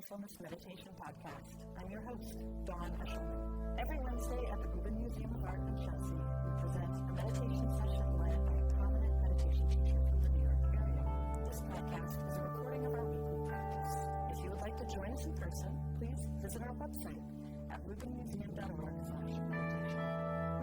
Mindfulness Meditation Podcast. I'm your host, Dawn Eshelman. Every Wednesday at the Rubin Museum of Art in Chelsea, we present a meditation session led by a prominent meditation teacher from the New York area. This podcast is a recording of our weekly practice. If you would like to join us in person, please visit our website at rubinmuseum.org/meditation.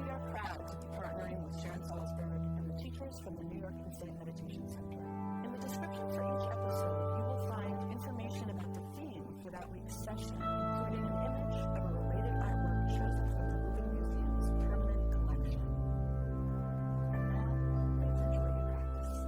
We are proud to be partnering with Sharon Salzberg and the teachers from the New York State Meditation Center. In the description for each episode, you will find information about the theme for that week's session, including an image of a related artwork chosen from the Rubin Museum's permanent collection. And now, please enjoy your practice.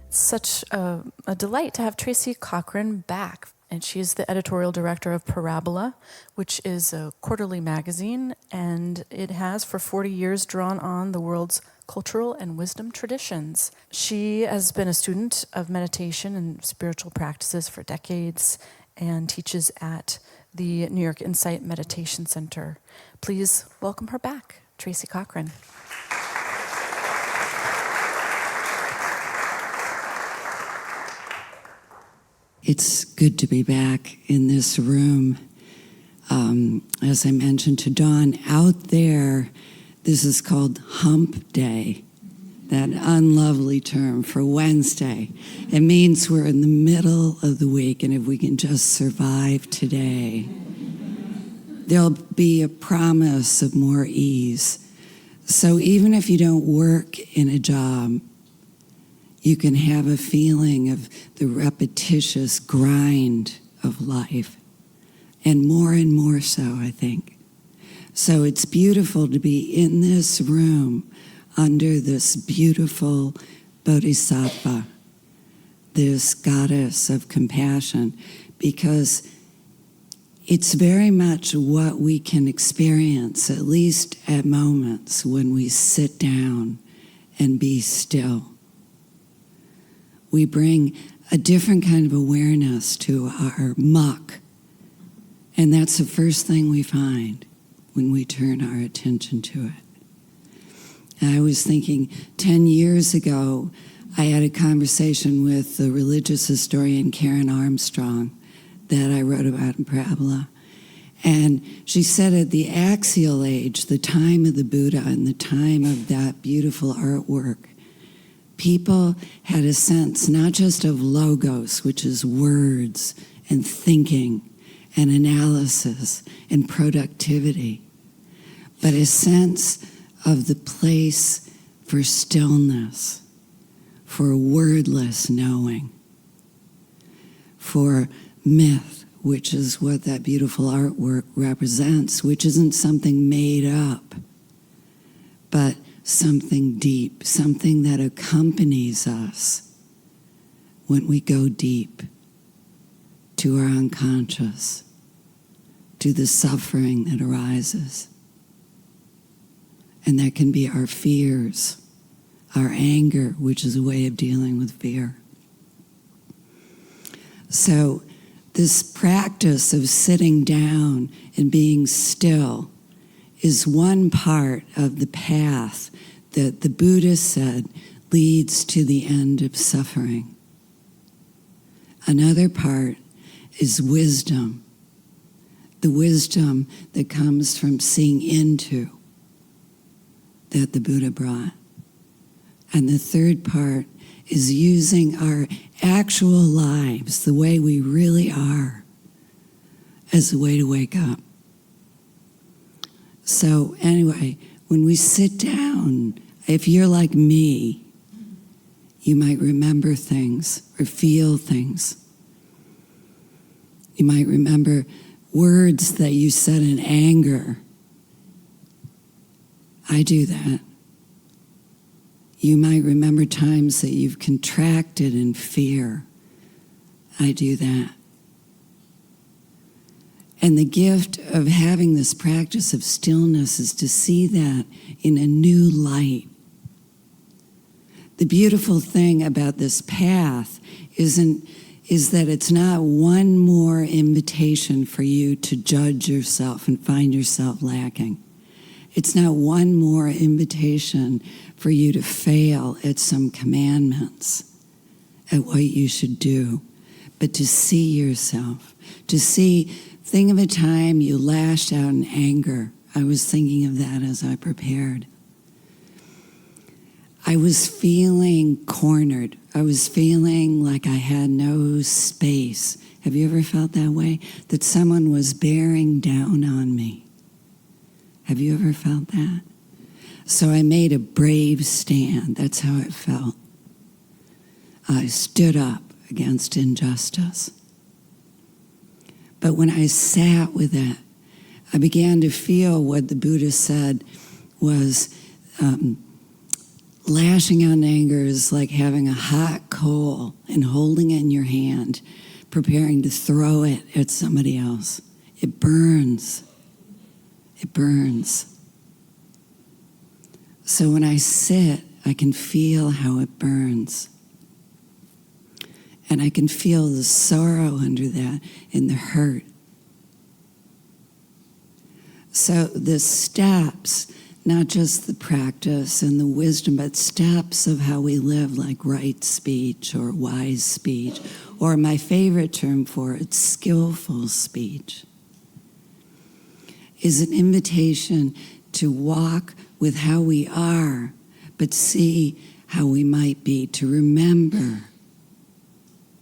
It's such a delight to have Tracy Cochran back. And she's the editorial director of Parabola, which is a quarterly magazine, and it has for 40 years drawn on the world's cultural and wisdom traditions. She has been a student of meditation and spiritual practices for decades and teaches at the New York Insight Meditation Center. Please welcome her back, Tracy Cochran. It's good to be back in this room. As I mentioned to Dawn, out there, this is called Hump Day, that unlovely term for Wednesday. It means we're in the middle of the week, and if we can just survive today, there'll be a promise of more ease. So even if you don't work in a job, you can have a feeling of the repetitious grind of life, and more so, I think. So it's beautiful to be in this room under this beautiful bodhisattva, this goddess of compassion, because it's very much what we can experience, at least at moments, when we sit down and be still. We bring a different kind of awareness to our muck. And that's the first thing we find when we turn our attention to it. And I was thinking 10 years ago, I had a conversation with the religious historian Karen Armstrong that I wrote about in Parabola. And she said at the axial age, the time of the Buddha and the time of that beautiful artwork, people had a sense not just of logos, which is words and thinking and analysis and productivity, but a sense of the place for stillness, for wordless knowing, for myth, which is what that beautiful artwork represents, which isn't something made up, but something deep, something that accompanies us when we go deep to our unconscious, to the suffering that arises. And that can be our fears, our anger, which is a way of dealing with fear. So this practice of sitting down and being still is one part of the path that the Buddha said leads to the end of suffering. Another part is wisdom, the wisdom that comes from seeing into, that the Buddha brought. And the third part is using our actual lives, the way we really are, as a way to wake up. So anyway, when we sit down, if you're like me, you might remember things or feel things. You might remember words that you said in anger. I do that. You might remember times that you've contracted in fear. I do that. And the gift of having this practice of stillness is to see that in a new light. The beautiful thing about this path is that it's not one more invitation for you to judge yourself and find yourself lacking. It's not one more invitation for you to fail at some commandments, at what you should do, but to see yourself, To see, think of a time you lashed out in anger. I was thinking of that as I prepared. I was feeling cornered. I was feeling like I had no space. Have you ever felt that way? That someone was bearing down on me. Have you ever felt that? So I made a brave stand. That's how it felt. I stood up against injustice. But when I sat with it, I began to feel what the Buddha said was lashing out in anger is like having a hot coal and holding it in your hand, preparing to throw it at somebody else. It burns. It burns. So when I sit, I can feel how it burns. And I can feel the sorrow under that and the hurt. So the steps, not just the practice and the wisdom, but steps of how we live, like right speech or wise speech, or my favorite term for it, skillful speech, is an invitation to walk with how we are, but see how we might be, to remember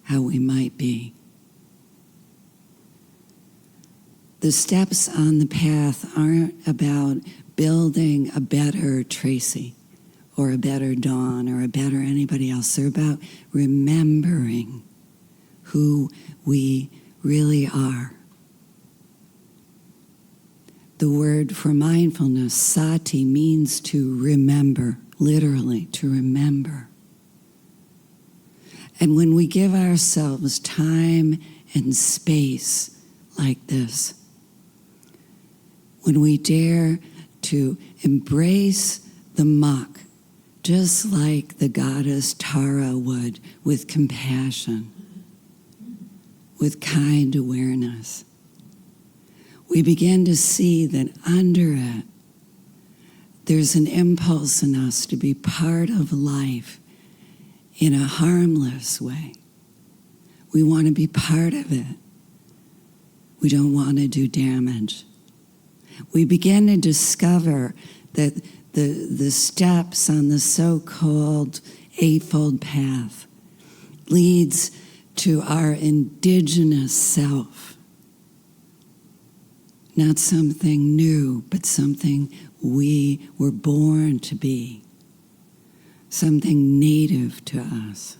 how we might be. The steps on the path aren't about building a better Tracy or a better Dawn or a better anybody else. They're about remembering who we really are. The word for mindfulness, sati, means to remember, literally, to remember. And when we give ourselves time and space like this, when we dare to embrace the muck, just like the goddess Tara would, with compassion, with kind awareness, we begin to see that under it, there's an impulse in us to be part of life in a harmless way. We want to be part of it. We don't want to do damage. We begin to discover that the steps on the so-called Eightfold Path leads to our indigenous self. Not something new, but something we were born to be. Something native to us.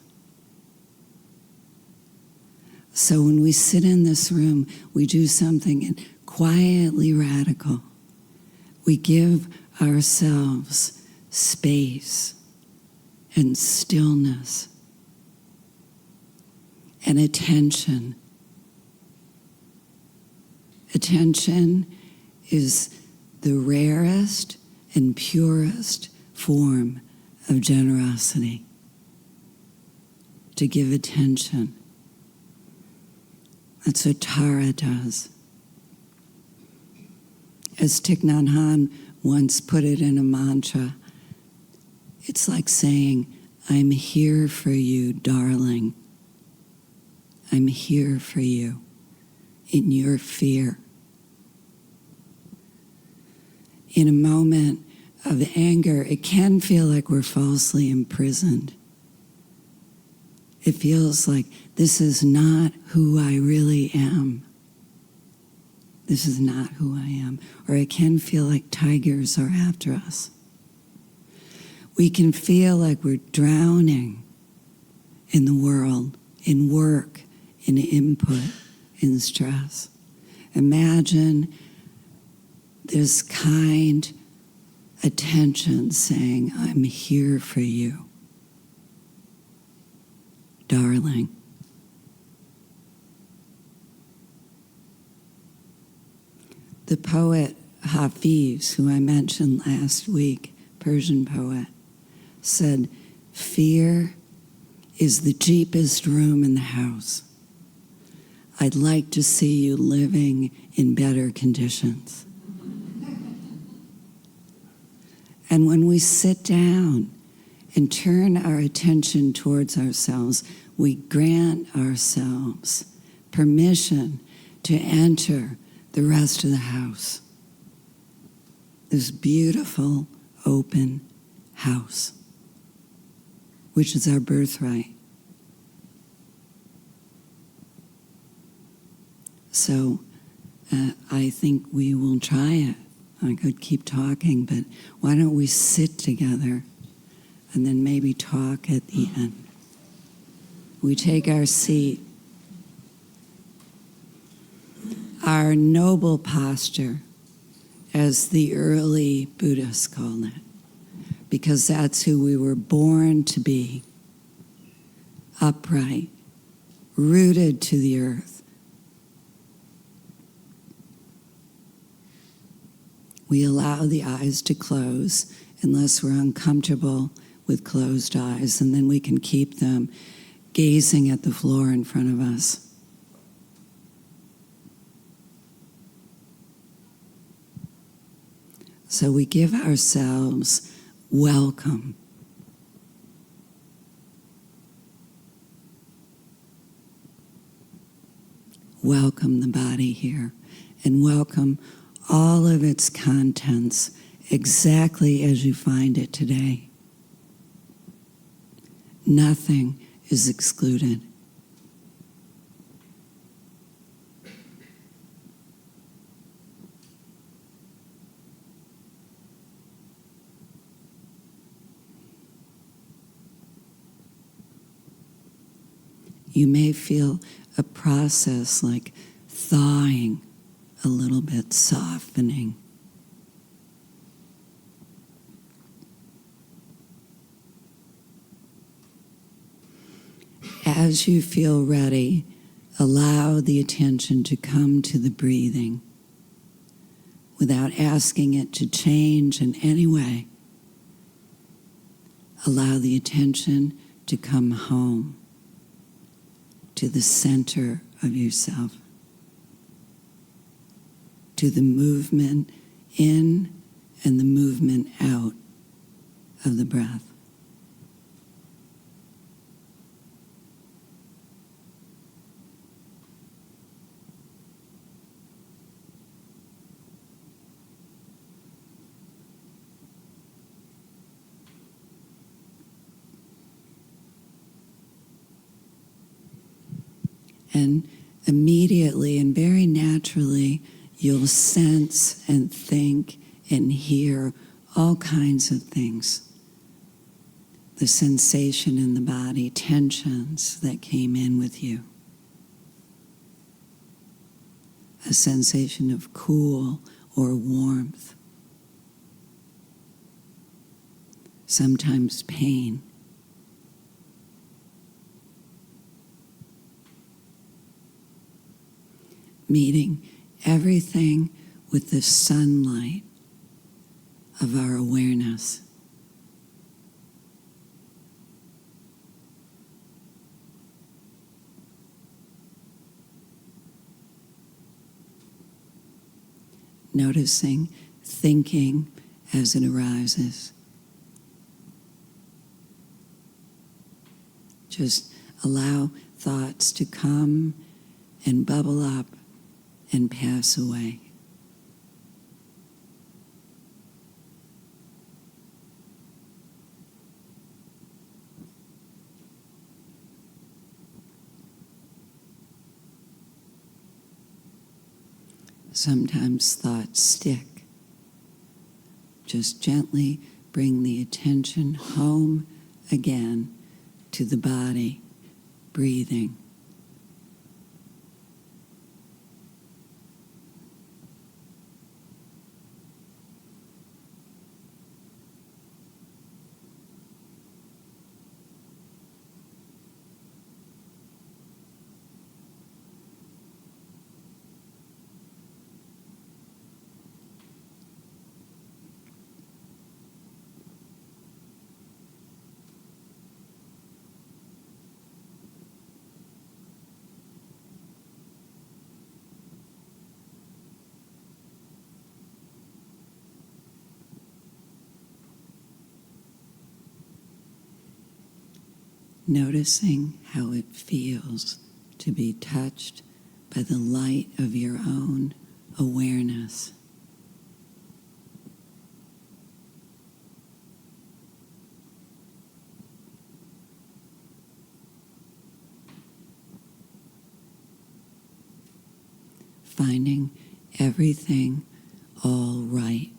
So when we sit in this room, we do something quietly radical. We give ourselves space and stillness and attention. Attention is the rarest and purest form of generosity. To give attention. That's what Tara does. As Thich Nhat Hanh once put it in a mantra, it's like saying, I'm here for you, darling. I'm here for you in your fear. In a moment of anger, it can feel like we're falsely imprisoned. It feels like this is not who I really am. This is not who I am. Or it can feel like tigers are after us. We can feel like we're drowning in the world, in work, in input, in stress. Imagine this kind attention saying, I'm here for you, darling. The poet Hafiz, who I mentioned last week, Persian poet, said, fear is the cheapest room in the house. I'd like to see you living in better conditions. And when we sit down and turn our attention towards ourselves, we grant ourselves permission to enter the rest of the house. This beautiful, open house, which is our birthright. So I think we will try it. I could keep talking, but why don't we sit together and then maybe talk at the end? We take our seat. Our noble posture, as the early Buddhists called it, because that's who we were born to be, upright, rooted to the earth. We allow the eyes to close unless we're uncomfortable with closed eyes, and then we can keep them gazing at the floor in front of us. So we give ourselves welcome. Welcome the body here, and welcome all of its contents exactly as you find it today. Nothing is excluded. You may feel a process like thawing a little bit, softening. As you feel ready, allow the attention to come to the breathing without asking it to change in any way. Allow the attention to come home to the center of yourself, to the movement in and the movement out of the breath. And immediately and very naturally, you'll sense and think and hear all kinds of things. The sensation in the body, tensions that came in with you. A sensation of cool or warmth. Sometimes pain. Meeting everything with the sunlight of our awareness. Noticing thinking as it arises. Just allow thoughts to come and bubble up and pass away. Sometimes thoughts stick. Just gently bring the attention home again to the body, breathing. Noticing how it feels to be touched by the light of your own awareness. Finding everything all right.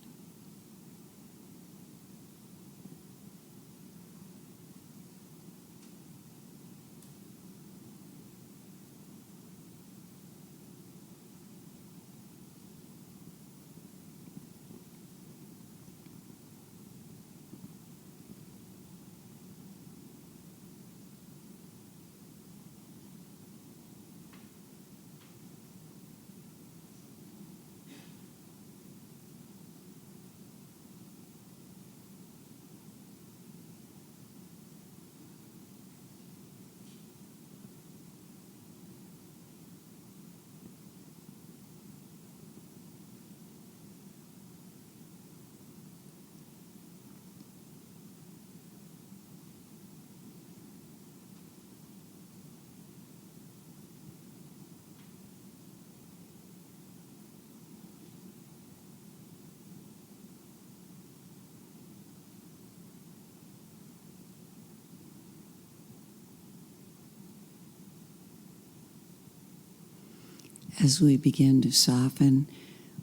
As we begin to soften,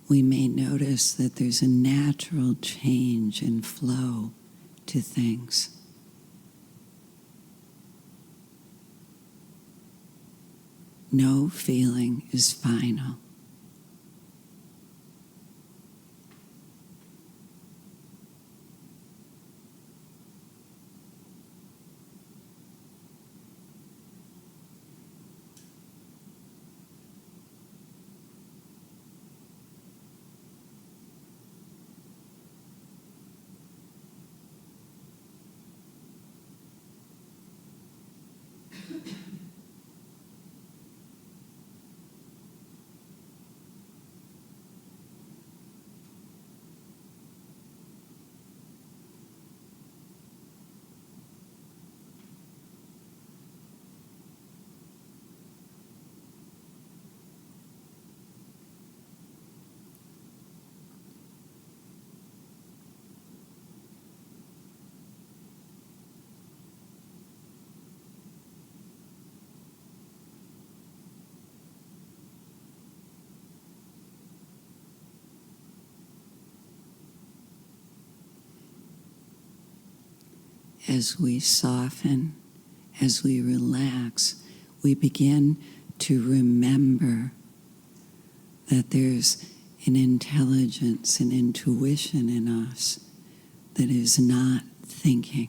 we may notice that there's a natural change and flow to things. No feeling is final. As we soften, as we relax, we begin to remember that there's an intelligence and intuition in us that is not thinking,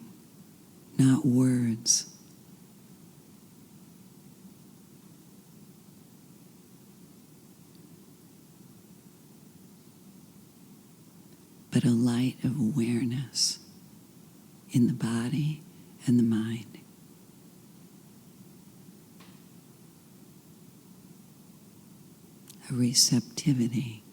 not words. But a light of awareness in the body and the mind. A receptivity.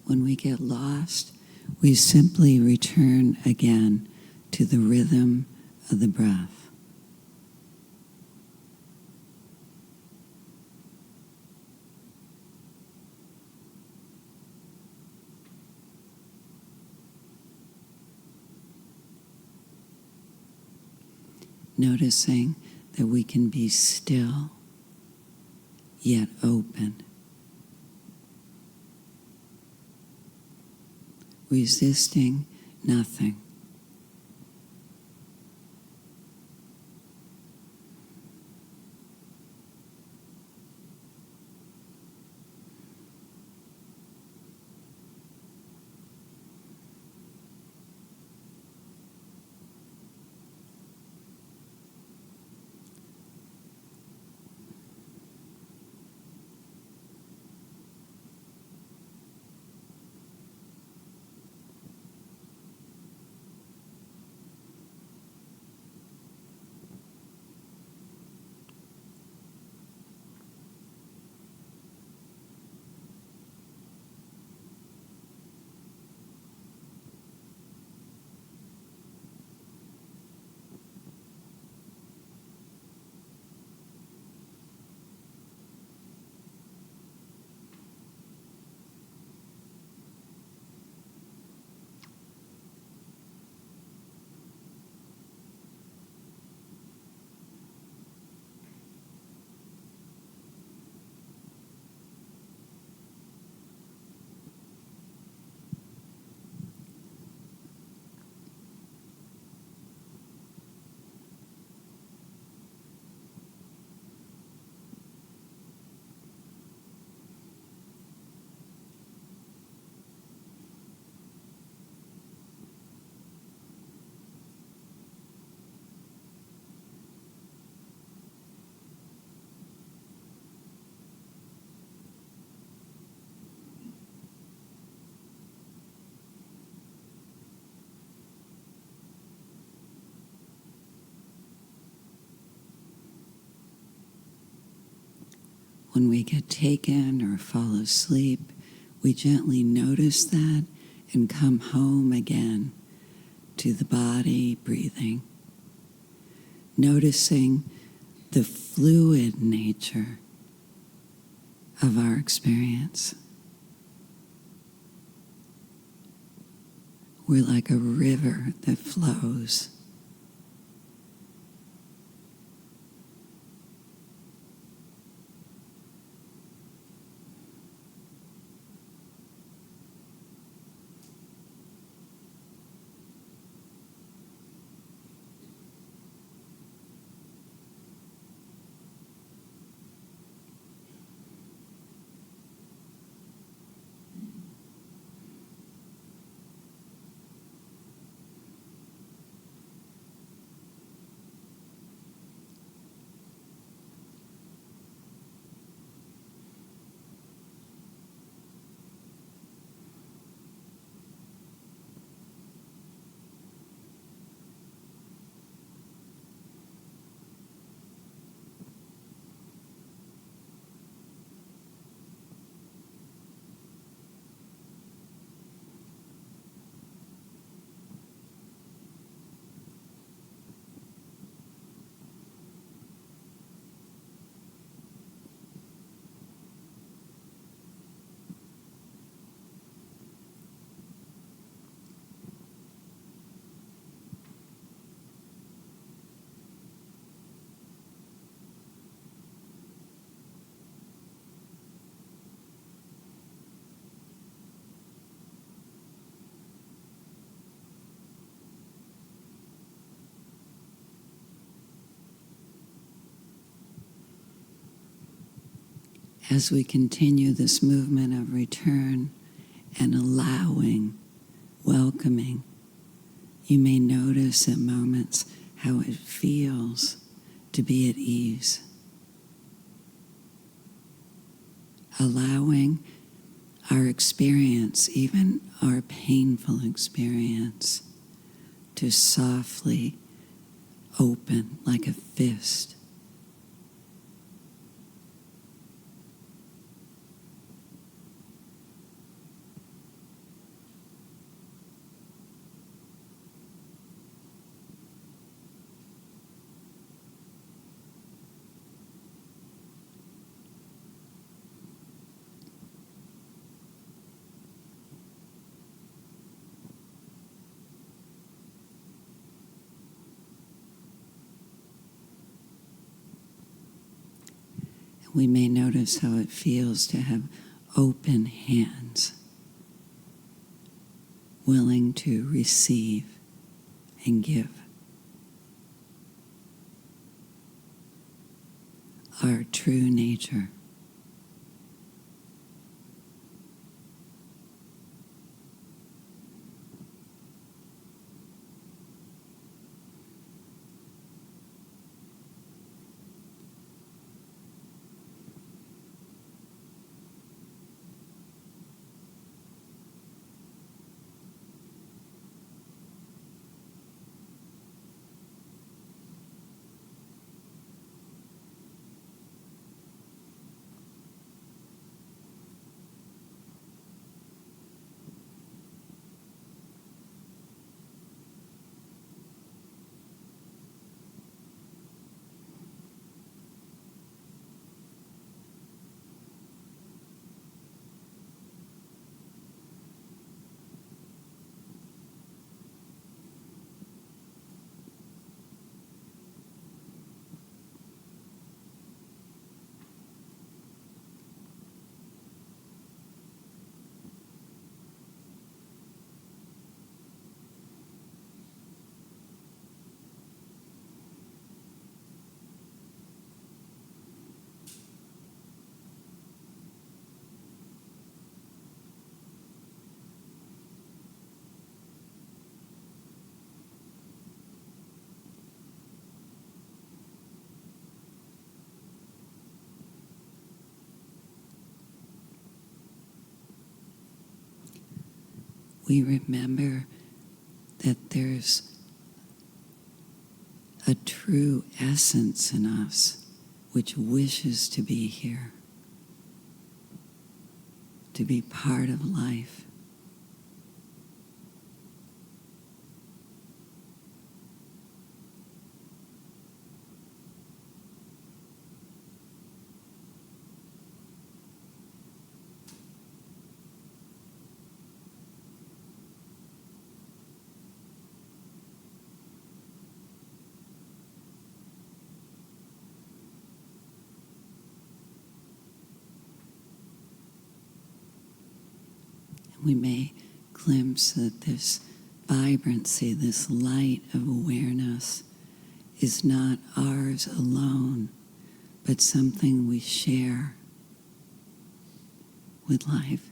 when we get lost, we simply return again to the rhythm of the breath. Noticing that we can be still, yet open. Resisting nothing. When we get taken or fall asleep, we gently notice that and come home again to the body breathing, noticing the fluid nature of our experience. We're like a river that flows. As we continue this movement of return and allowing, welcoming, you may notice at moments how it feels to be at ease. Allowing our experience, even our painful experience, to softly open like a fist. We may notice how it feels to have open hands, willing to receive and give. Our true nature. We remember that there's a true essence in us which wishes to be here, to be part of life. We may glimpse that this vibrancy, this light of awareness, is not ours alone, but something we share with life.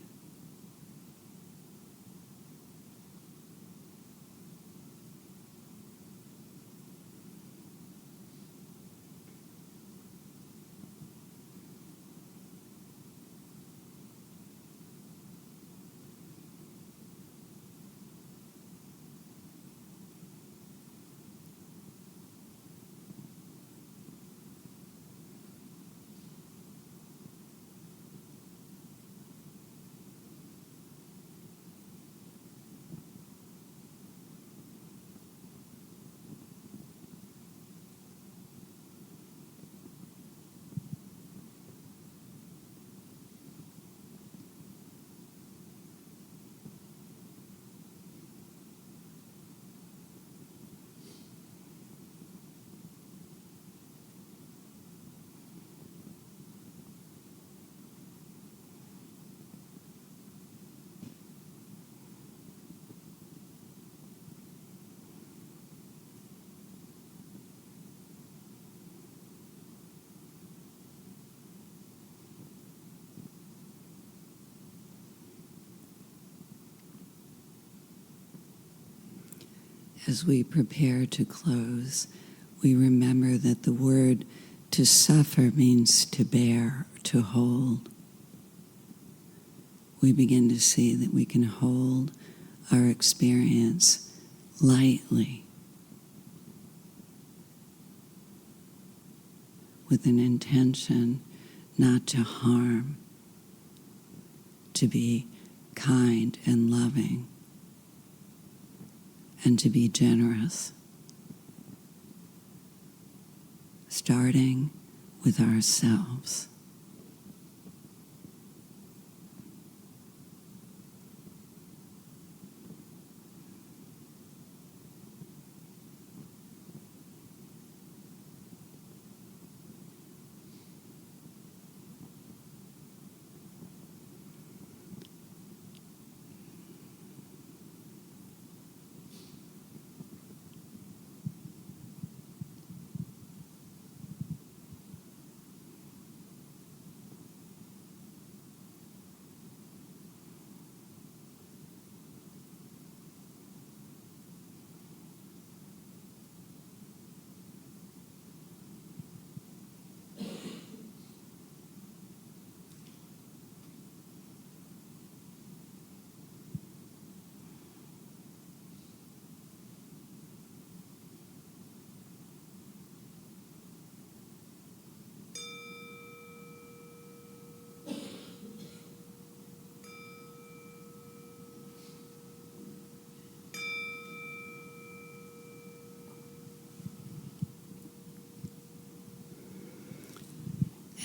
As we prepare to close, we remember that the word to suffer means to bear, to hold. We begin to see that we can hold our experience lightly, with an intention not to harm, to be kind and loving, and to be generous, starting with ourselves.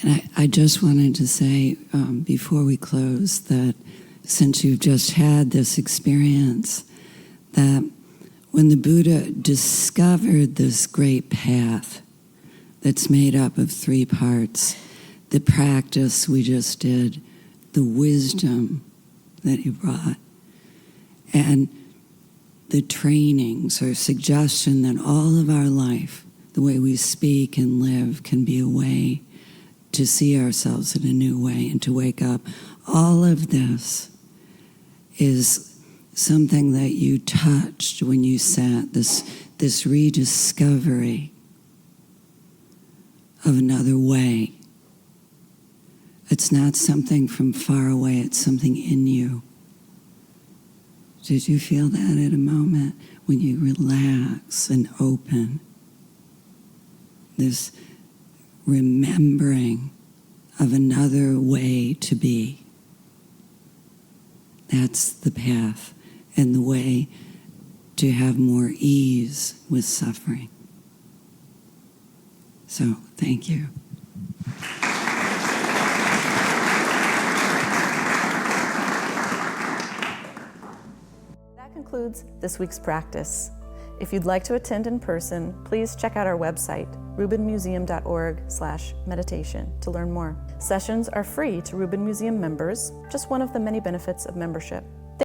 And I just wanted to say before we close that since you've just had this experience, that when the Buddha discovered this great path that's made up of 3 parts, the practice we just did, the wisdom that he brought, and the trainings or suggestion that all of our life, the way we speak and live, can be a way to see ourselves in a new way and to wake up. All of this is something that you touched when you sat, this rediscovery of another way. It's not something from far away, it's something in you. Did you feel that at a moment when you relax and open? This remembering of another way to be. That's the path and the way to have more ease with suffering. So, thank you. That concludes this week's practice. If you'd like to attend in person, please check out our website, rubinmuseum.org/meditation, to learn more. Sessions are free to Rubin Museum members, just one of the many benefits of membership.